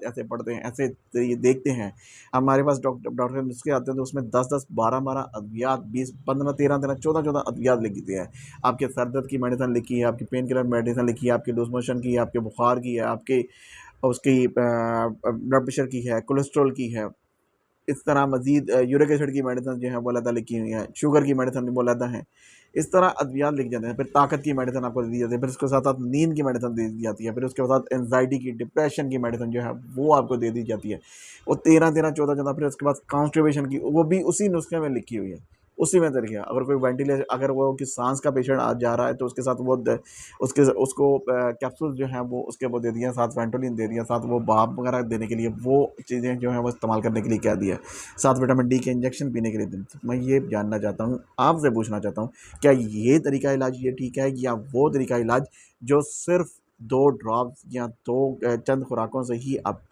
ऐसे पढ़ते हैं, ऐसे ये देखते हैं। हमारे पास डॉक्टर नुस्खे आते हैं तो उसमें 10-10, 12-12 अद्वियात, 20, 15, 13-13, 14-14 अद्वियात लिख दी है। आपके सर दर्द की मेडिसिन लिखी है, आपकी पेन किलर मेडिसिन लिखी है, आपके लूज मोशन की है, आपके बुखार की है, आपके उसकी ब्लड प्रेशर की है, कोलेस्ट्रॉल की है। इस तरह मज़ीद यूरिक एसिड की मेडिसिन जो है वो अलग लिखी हुई हैं, शुगर की मेडिसिन भी वो अलग हैं। इस तरह अद्वियात लिख जाते हैं। फिर ताकत की मेडिसिन आपको दे दी जाती है, फिर उसके साथ-साथ नींद की मेडिसिन दे दी जाती है, फिर उसके साथ एंग्ज़ायटी की, डिप्रेशन की मेडिसिन जो है वो आपको दे दी जाती है। वो 13-13, 14-14, फिर उसके बाद कॉन्स्टिपेशन की, वो भी उसी नुस्खे में लिखी हुई है, उसी में तरीका। अगर कोई वेंटिलेटर, अगर वो कि साँस का पेशेंट आ जा रहा है तो उसके साथ वो उसके उसको कैप्सूल जो हैं वो उसके वो दे दिया, साथ वेंटोलिन दे दिया, साथ वो भाप वगैरह देने के लिए वो चीज़ें जो हैं वो इस्तेमाल करने के लिए कह दिया, साथ विटामिन डी के इंजेक्शन पीने के लिए दिन। मैं ये जानना चाहता हूँ, आपसे पूछना चाहता हूँ, क्या ये तरीका इलाज ये ठीक है या वो तरीका इलाज जो सिर्फ 2 ड्रॉप्स या 2 चंद खुराकों से ही आप